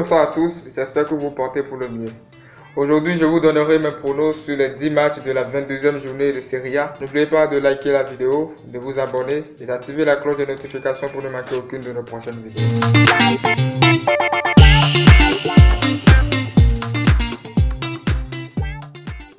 bonsoir à tous, j'espère que vous portez pour le mieux. Aujourd'hui, je vous donnerai mes pronos sur les 10 matchs de la 22e journée de Serie A. N'oubliez pas de liker la vidéo, de vous abonner et d'activer la cloche de notification pour ne manquer aucune de nos prochaines vidéos.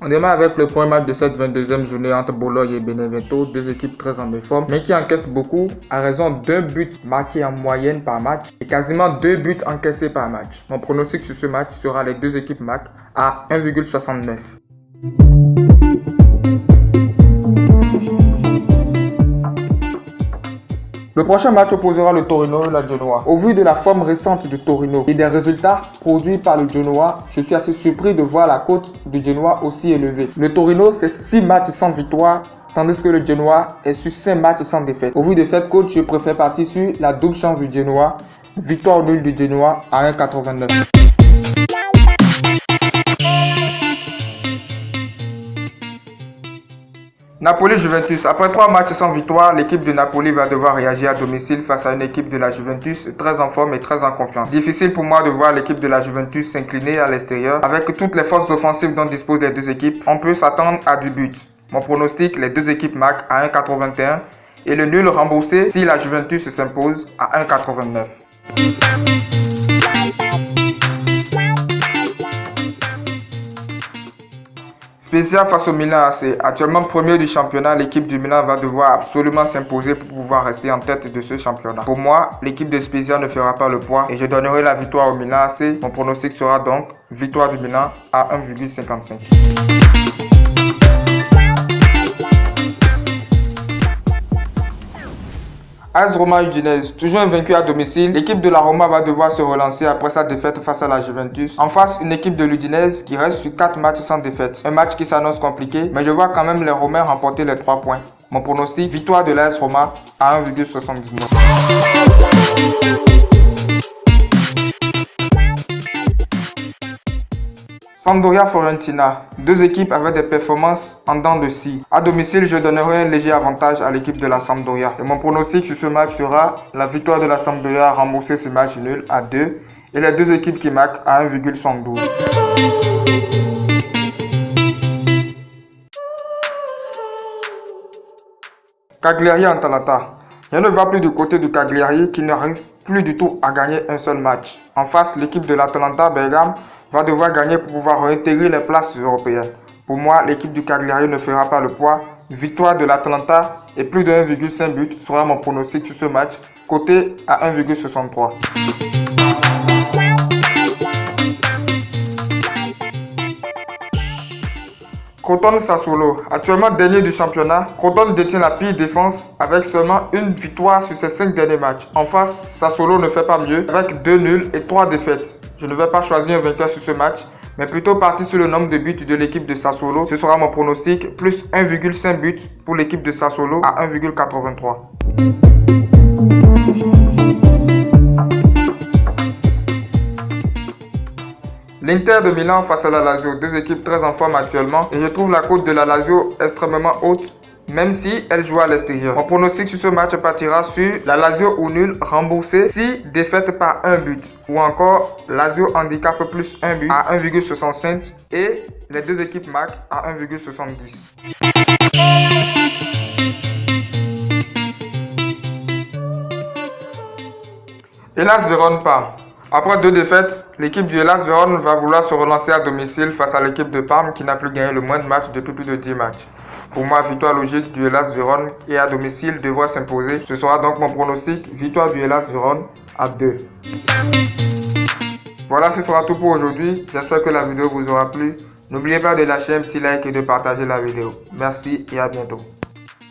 On démarre avec le premier match de cette 22e journée entre Bologne et Benevento, deux équipes très en méforme, mais qui encaissent beaucoup à raison d'un but marqué en moyenne par match et quasiment 2 buts encaissés par match. Mon pronostic sur ce match sera les deux équipes marquent à 1,69. Le prochain match opposera le Torino et la Genoa. Au vu de la forme récente du Torino et des résultats produits par le Genoa, je suis assez surpris de voir la cote du Genoa aussi élevée. Le Torino, c'est 6 matchs sans victoire, tandis que le Genoa est sur 5 matchs sans défaite. Au vu de cette cote, je préfère partir sur la double chance du Genoa, victoire nulle du Genoa à 1,89. Napoli-Juventus. Après 3 matchs sans victoire, l'équipe de Napoli va devoir réagir à domicile face à une équipe de la Juventus très en forme et très en confiance. Difficile pour moi de voir l'équipe de la Juventus s'incliner à l'extérieur. Avec toutes les forces offensives dont disposent les deux équipes, on peut s'attendre à du but. Mon pronostic, les deux équipes marquent à 1,81 et le nul remboursé si la Juventus s'impose à 1,89. Spezia face au Milan AC. Actuellement premier du championnat, l'équipe du Milan va devoir absolument s'imposer pour pouvoir rester en tête de ce championnat. Pour moi, l'équipe de Spezia ne fera pas le poids et je donnerai la victoire au Milan AC. Mon pronostic sera donc victoire du Milan à 1,55. AS Roma Udinese, toujours invaincu à domicile, l'équipe de la Roma va devoir se relancer après sa défaite face à la Juventus. En face, une équipe de l'Udinese qui reste sur 4 matchs sans défaite. Un match qui s'annonce compliqué, mais je vois quand même les Romains remporter les 3 points. Mon pronostic, victoire de l'AS Roma à 1,79. Sampdoria-Fiorentina, deux équipes avec des performances en dents de scie. À domicile, je donnerai un léger avantage à l'équipe de la Sampdoria. Et mon pronostic sur ce match sera la victoire de la Sampdoria à rembourser ce match nul à 2 et les deux équipes qui marquent à 1,72. Cagliari-Atalanta. Je ne va plus du côté du Cagliari qui n'arrive plus du tout à gagner un seul match. En face, l'équipe de l'Atalanta Bergame va devoir gagner pour pouvoir réintégrer les places européennes. Pour moi, l'équipe du Cagliari ne fera pas le poids. Victoire de l'Atalanta et plus de 1,5 but sera mon pronostic sur ce match, coté à 1,63. Crotone-Sassuolo. Actuellement dernier du championnat, Crotone détient la pire défense avec seulement une victoire sur ses 5 derniers matchs. En face, Sassuolo ne fait pas mieux avec 2 nuls et 3 défaites. Je ne vais pas choisir un vainqueur sur ce match, mais plutôt partir sur le nombre de buts de l'équipe de Sassuolo. Ce sera mon pronostic, plus 1,5 but pour l'équipe de Sassuolo à 1,83. L'Inter de Milan face à la Lazio, deux équipes très en forme actuellement et je trouve la cote de la Lazio extrêmement haute même si elle joue à l'extérieur. Mon pronostic sur ce match partira sur la Lazio au nul remboursé si défaite par un but ou encore Lazio handicap plus 1 but à 1,65 et les deux équipes marquent à 1,70. Hellas Vérone-Parme. Après 2 défaites, l'équipe du Hellas Vérone va vouloir se relancer à domicile face à l'équipe de Parme qui n'a plus gagné le moindre match depuis plus de 10 matchs. Pour moi, victoire logique du Hellas Vérone et à domicile devra s'imposer. Ce sera donc mon pronostic, victoire du Hellas Vérone à 2. Voilà, ce sera tout pour aujourd'hui. J'espère que la vidéo vous aura plu. N'oubliez pas de lâcher un petit like et de partager la vidéo. Merci et à bientôt.